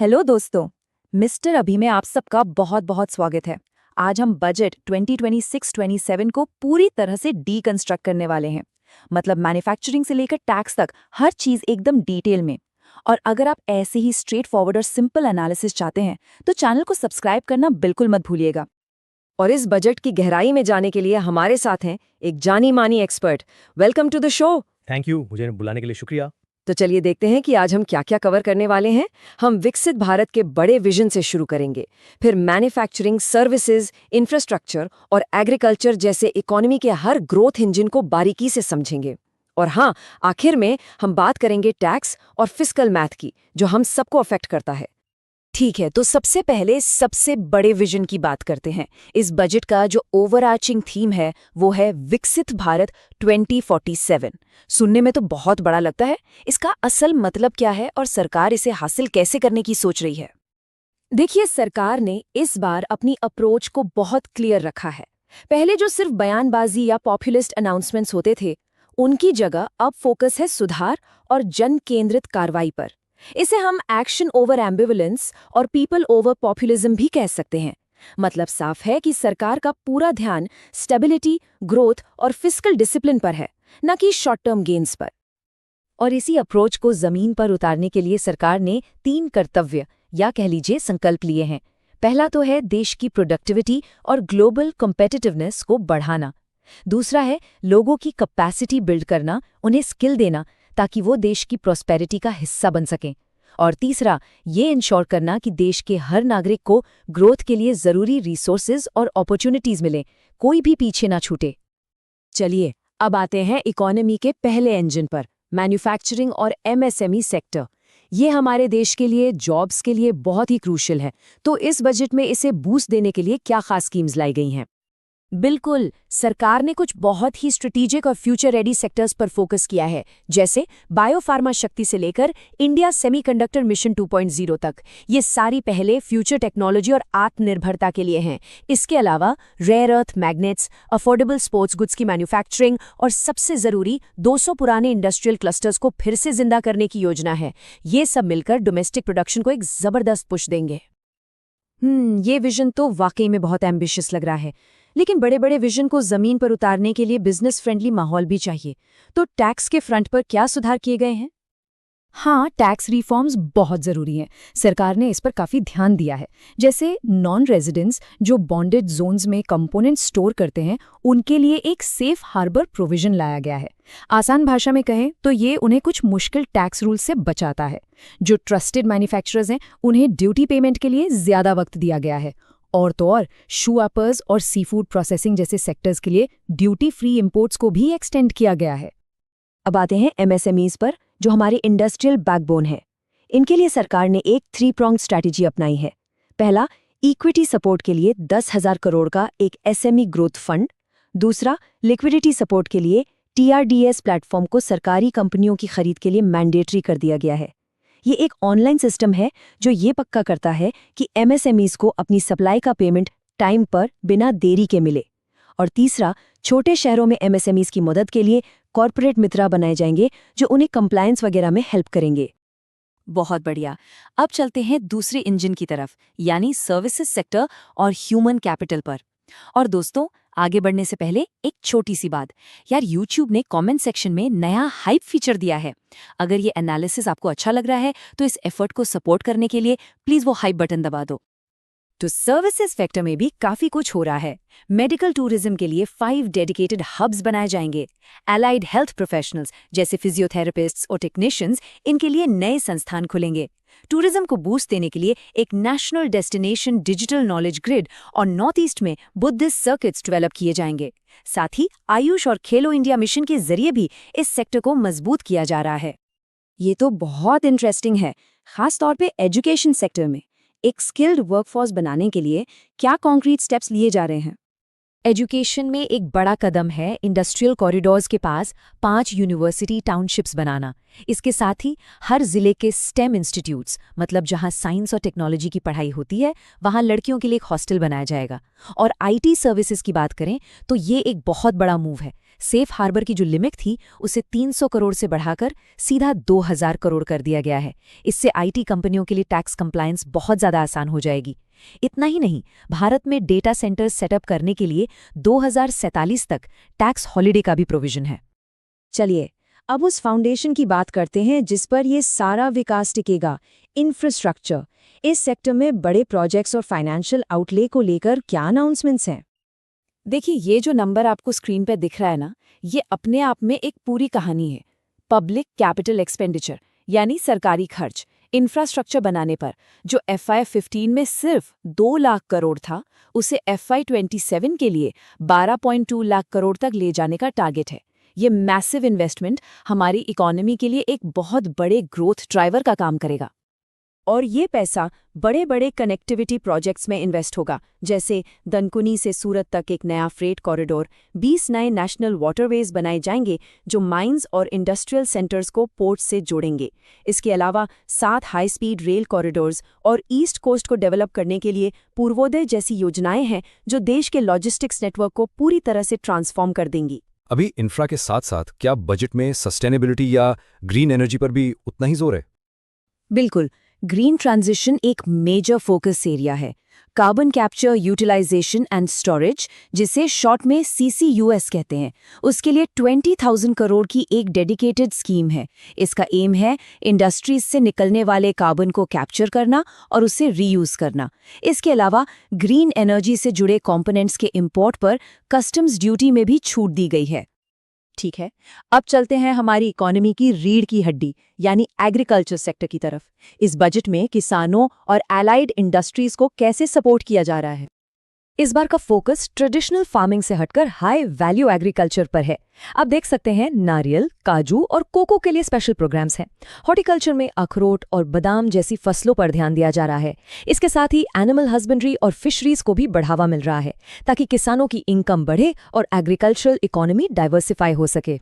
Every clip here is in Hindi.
हेलो दोस्तों। मिस्टर अभी में आप सबका बहुत बहुत स्वागत है। आज हम बजट 2026-27 को पूरी तरह से डीकंस्ट्रक्ट करने वाले हैं। मतलब मैन्युफैक्चरिंग से लेकर टैक्स तक हर चीज एकदम डिटेल में। और अगर आप ऐसे ही स्ट्रेट फॉरवर्ड और सिंपल एनालिसिस चाहते हैं तो चैनल को सब्सक्राइब करना बिल्कुल मत भूलिएगा। और इस बजट की गहराई में जाने के लिए हमारे साथ हैं एक जानी मानी expert. Welcome to the show. Thank you, मुझे बुलाने के लिए शुक्रिया। तो चलिए देखते हैं कि आज हम क्या क्या कवर करने वाले हैं। हम विकसित भारत के बड़े विजन से शुरू करेंगे, फिर मैन्युफैक्चरिंग, सर्विसेज, इंफ्रास्ट्रक्चर और एग्रीकल्चर जैसे इकोनॉमी के हर ग्रोथ इंजन को बारीकी से समझेंगे। और हाँ, आखिर में हम बात करेंगे टैक्स और फिस्कल मैथ की, जो हम सबको अफेक्ट करता है। ठीक है, तो सबसे पहले सबसे बड़े विजन की बात करते हैं। इस बजट का जो ओवरआर्चिंग थीम है वो है विकसित भारत 2047। सुनने में तो बहुत बड़ा लगता है। इसका असल मतलब क्या है और सरकार इसे हासिल कैसे करने की सोच रही है? देखिए, सरकार ने इस बार अपनी अप्रोच को बहुत क्लियर रखा है। पहले जो सिर्फ बयानबाजी या पॉपुलिस्ट अनाउंसमेंट्स होते थे, उनकी जगह अब फोकस है सुधार और जन केंद्रित कार्रवाई पर। इसे हम एक्शन ओवर एम्बिवलेंस और पीपल ओवर पॉपुलिज्म भी कह सकते हैं। मतलब साफ है कि सरकार का पूरा ध्यान स्टेबिलिटी, ग्रोथ और फिस्कल डिसिप्लिन पर है, न कि शॉर्ट टर्म गेन्स पर। और इसी अप्रोच को जमीन पर उतारने के लिए सरकार ने 3 कर्तव्य या कह लीजिए संकल्प लिए हैं। पहला तो है देश की प्रोडक्टिविटी और ग्लोबल कॉम्पिटिटिवनेस को बढ़ाना। दूसरा है लोगों की कैपेसिटी बिल्ड करना, उन्हें स्किल देना ताकि वो देश की प्रॉस्पेरिटी का हिस्सा बन सकें। और तीसरा, ये इंश्योर करना कि देश के हर नागरिक को ग्रोथ के लिए जरूरी रिसोर्सेज और अपॉर्चुनिटीज मिलें, कोई भी पीछे ना छूटे। चलिए, अब आते हैं इकोनॉमी के पहले इंजन पर, मैन्युफैक्चरिंग और एमएसएमई सेक्टर। ये हमारे देश के लिए, जॉब्स के लिए बहुत ही क्रूशियल है। तो इस बजट में इसे बूस्ट देने के लिए क्या खास स्कीम्स लाई गई हैं? बिल्कुल, सरकार ने कुछ बहुत ही स्ट्रेटेजिक और फ्यूचर रेडी सेक्टर्स पर फोकस किया है, जैसे बायोफार्मा शक्ति से लेकर इंडिया सेमीकंडक्टर मिशन 2.0 तक। ये सारी पहले फ्यूचर टेक्नोलॉजी और आत्मनिर्भरता के लिए हैं। इसके अलावा rare earth magnets, affordable sports goods की मैन्युफैक्चरिंग और सबसे जरूरी 200 पुराने इंडस्ट्रियल क्लस्टर्स को फिर से जिंदा करने की योजना है। ये सब मिलकर डोमेस्टिक प्रोडक्शन को एक जबरदस्त पुश देंगे। ये विजन तो वाकई में बहुत एम्बिशियस लग रहा है। लेकिन बड़े बड़े विजन को जमीन पर उतारने के लिए बिजनेस फ्रेंडली माहौल भी चाहिए। तो टैक्स के फ्रंट पर क्या सुधार किए गए हैं? हाँ, टैक्स रिफॉर्म्स बहुत जरूरी हैं। सरकार ने इस पर काफी ध्यान दिया है। जैसे नॉन रेजिडेंट्स जो बॉन्डेड जोन्स में कंपोनेंट स्टोर करते हैं, उनके लिए एक सेफ हार्बर प्रोविजन लाया गया है। आसान भाषा में कहें तो ये उन्हें कुछ मुश्किल टैक्स रूल से बचाता है। जो ट्रस्टेड मैन्युफैक्चरर्स हैं, उन्हें ड्यूटी पेमेंट के लिए ज्यादा वक्त दिया गया है। और तो और शू एपर्स और सी फूड प्रोसेसिंग जैसे सेक्टर्स के लिए ड्यूटी फ्री इंपोर्ट्स को भी एक्सटेंड किया गया है। अब आते हैं एमएसएमईज पर, जो हमारे इंडस्ट्रियल बैकबोन है। इनके लिए सरकार ने एक 3 pronged स्ट्रैटेजी अपनाई है। पहला, इक्विटी सपोर्ट के लिए 10,000 करोड़ का एक एसएमई ग्रोथ फंड। दूसरा, लिक्विडिटी सपोर्ट के लिए टीआरडीएस प्लेटफॉर्म को सरकारी कंपनियों की खरीद के लिए मैंडेटरी कर दिया गया है। ये एक ऑनलाइन सिस्टम है जो ये पक्का करता है कि एमएसएमईज को अपनी सप्लाई का पेमेंट टाइम पर बिना देरी के मिले। और तीसरा, छोटे शहरों में एमएसएमईज की मदद के लिए कॉर्पोरेट मित्रा बनाए जाएंगे जो उन्हें कंप्लायंस वगैरह में हेल्प करेंगे। बहुत बढ़िया। अब चलते हैं दूसरे इंजन की तरफ, यानी सर्विसेज सेक्टर और ह्यूमन कैपिटल पर। और दोस्तों, आगे बढ़ने से पहले एक छोटी सी बात। यार, YouTube ने कमेंट सेक्शन में नया हाइप फीचर दिया है। अगर ये एनालिसिस आपको अच्छा लग रहा है तो इस एफर्ट को सपोर्ट करने के लिए प्लीज वो हाइप बटन दबा दो। तो सर्विसेज सेक्टर में भी काफी कुछ हो रहा है। मेडिकल टूरिज्म के लिए 5 डेडिकेटेड हब्स बनाए जाएंगे। एलाइड हेल्थ प्रोफेशनल्स जैसे फिजियोथेरेपिस्ट्स और टेक्नीशियंस, इनके लिए नए संस्थान खुलेंगे। टूरिज्म को बूस्ट देने के लिए एक national destination digital knowledge grid और नॉर्थ ईस्ट में बुद्धिस्ट सर्किट्स डेवलप किए जाएंगे। साथ ही आयुष और खेलो इंडिया मिशन के जरिए भी इस सेक्टर को मजबूत किया जा रहा है। ये तो बहुत इंटरेस्टिंग है, खास तौर पे एजुकेशन सेक्टर में एक स्किल्ड वर्कफोर्स बनाने के लिए क्या कॉन्क्रीट स्टेप्स लिए जा रहे हैं? एजुकेशन में एक बड़ा कदम है इंडस्ट्रियल कॉरिडोर्स के पास 5 यूनिवर्सिटी टाउनशिप्स बनाना। इसके साथ ही हर जिले के स्टेम इंस्टीट्यूट्स, मतलब जहां साइंस और टेक्नोलॉजी की पढ़ाई होती है, वहां लड़कियों के लिए एक हॉस्टल बनाया जाएगा। और आईटी सर्विसेज की बात करें तो ये एक बहुत बड़ा मूव है। सेफ हार्बर की जो लिमिट थी उसे 300 करोड़ से बढ़ाकर सीधा 2000 करोड़ कर दिया गया है। इससे आईटी कंपनियों के लिए टैक्स कंप्लायंस बहुत ज़्यादा आसान हो जाएगी। इतना ही नहीं, भारत में डेटा सेंटर्स सेटअप करने के लिए 2047 तक टैक्स हॉलिडे का भी प्रोविजन है। चलिए, अब उस फाउंडेशन की बात करते हैं जिस पर ये सारा विकास टिकेगा, इंफ्रास्ट्रक्चर। इस सेक्टर में बड़े प्रोजेक्ट्स और फाइनेंशियल आउटले को लेकर क्या अनाउंसमेंट्स हैं? देखिए, ये जो नंबर आपको स्क्रीन पर दिख रहा है ना, ये अपने आप में एक पूरी कहानी है। पब्लिक कैपिटल एक्सपेंडिचर यानी सरकारी खर्च इंफ्रास्ट्रक्चर बनाने पर जो FY15 में सिर्फ 2 लाख करोड़ था, उसे FY27 के लिए 12.2 लाख करोड़ तक ले जाने का टारगेट है। ये मैसिव इन्वेस्टमेंट हमारी इकोनॉमी के लिए एक बहुत बड़े ग्रोथ ड्राइवर का काम करेगा। और ये पैसा बड़े बड़े कनेक्टिविटी प्रोजेक्ट्स में इन्वेस्ट होगा, जैसे दनकुनी से सूरत तक एक नया फ्रेट कॉरिडोर, 20 नए नेशनल वाटरवेज बनाए जाएंगे जो माइंस और इंडस्ट्रियल सेंटर्स को पोर्ट से जोड़ेंगे। इसके अलावा 7 हाई स्पीड रेल कॉरिडोर्स और ईस्ट कोस्ट को डेवलप करने के लिए पूर्वोदय जैसी योजनाएं हैं जो देश के लॉजिस्टिक्स नेटवर्क को पूरी तरह से ट्रांसफॉर्म कर देंगी। अभी इंफ्रा के साथ साथ क्या बजट में सस्टेनेबिलिटी या ग्रीन एनर्जी पर भी उतना ही जोर है? बिल्कुल, ग्रीन ट्रांजिशन एक मेजर फोकस एरिया है। Carbon capture, utilization and storage, जिसे शॉर्ट में CCUS कहते हैं, उसके लिए 20,000 करोड़ की एक डेडिकेटेड स्कीम है। इसका एम है इंडस्ट्रीज से निकलने वाले कार्बन को कैप्चर करना और उसे रीयूज करना। इसके अलावा ग्रीन एनर्जी से जुड़े कंपोनेंट्स के इंपोर्ट पर कस्टम्स ड्यूटी में भी छूट दी गई है। ठीक है, अब चलते हैं हमारी इकोनॉमी की रीढ़ की हड्डी यानी एग्रीकल्चर सेक्टर की तरफ। इस बजट में किसानों और एलाइड इंडस्ट्रीज को कैसे सपोर्ट किया जा रहा है? इस बार का फोकस ट्रेडिशनल फार्मिंग से हटकर हाई वैल्यू एग्रीकल्चर पर है। आप देख सकते हैं, नारियल, काजू और कोको के लिए स्पेशल प्रोग्राम्स हैं। हॉर्टिकल्चर में अखरोट और बादाम जैसी फसलों पर ध्यान दिया जा रहा है। इसके साथ ही एनिमल हस्बेंड्री और फिशरीज को भी बढ़ावा मिल रहा है ताकि किसानों की इनकम बढ़े और एग्रीकल्चरल इकोनॉमी डाइवर्सिफाई हो सके।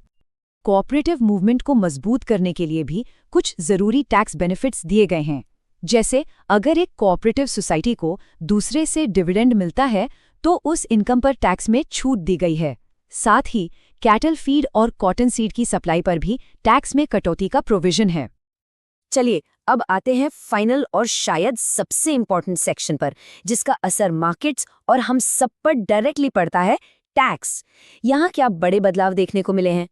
कोऑपरेटिव मूवमेंट को मजबूत करने के लिए भी कुछ जरूरी टैक्स बेनिफिट्स दिए गए हैं। जैसे अगर एक कोऑपरेटिव सोसाइटी को दूसरे से डिविडेंड मिलता है तो उस इनकम पर टैक्स में छूट दी गई है। साथ ही कैटल फीड और कॉटन सीड की सप्लाई पर भी टैक्स में कटौती का प्रोविजन है। चलिए, अब आते हैं फाइनल और शायद सबसे इंपॉर्टेंट सेक्शन पर, जिसका असर मार्केट्स और हम सब पर डायरेक्टली पड़ता है, टैक्स। यहाँ क्या बड़े बदलाव देखने को मिले हैं?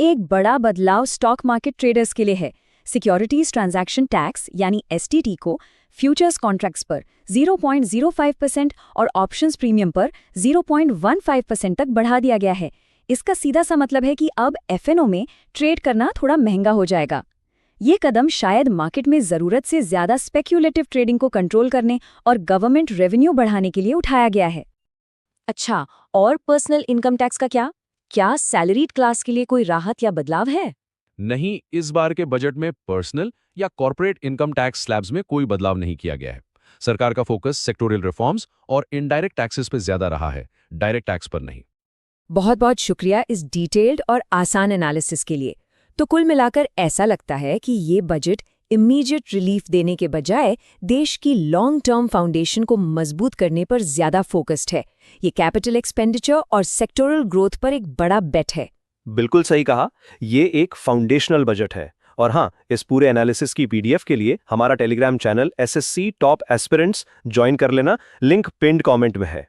एक बड़ा बदलाव स्टॉक मार्केट ट्रेडर्स के लिए है। सिक्योरिटीज ट्रांजैक्शन टैक्स यानी STT को फ्यूचर्स कॉन्ट्रैक्ट्स पर 0.05% और ऑप्शंस प्रीमियम पर 0.15% तक बढ़ा दिया गया है। इसका सीधा सा मतलब है कि अब FNO में ट्रेड करना थोड़ा महंगा हो जाएगा। ये कदम शायद मार्केट में ज़रूरत से ज़्यादा स्पेक्यूलेटिव ट्रेडिंग को कंट्रोल करने और गवर्नमेंट रेवेन्यू बढ़ाने के लिए उठाया गया है। अच्छा, और पर्सनल इनकम टैक्स का क्या? क्या सैलरीड क्लास के लिए कोई राहत या बदलाव है? नहीं, इस बार के बजट में पर्सनल या कॉर्पोरेट इनकम टैक्स स्लैब्स में कोई बदलाव नहीं किया गया है। सरकार का फोकस सेक्टोरियल रिफॉर्म्स और इनडायरेक्ट टैक्सेस पर ज्यादा रहा है, डायरेक्ट टैक्स पर नहीं। बहुत बहुत शुक्रिया इस डिटेल्ड और आसान एनालिसिस के लिए। तो कुल मिलाकर ऐसा लगता है कि ये बजट इमीडिएट रिलीफ देने के बजाय देश की लॉन्ग टर्म फाउंडेशन को मजबूत करने पर ज्यादा फोकस्ड है। ये कैपिटल एक्सपेंडिचर और सेक्टोरल ग्रोथ पर एक बड़ा बेट है। बिल्कुल सही कहा, ये एक फाउंडेशनल बजट है। और हाँ, इस पूरे एनालिसिस की PDF के लिए हमारा Telegram channel SSC top aspirants join कर लेना, लिंक पिन्ड कमेंट में है।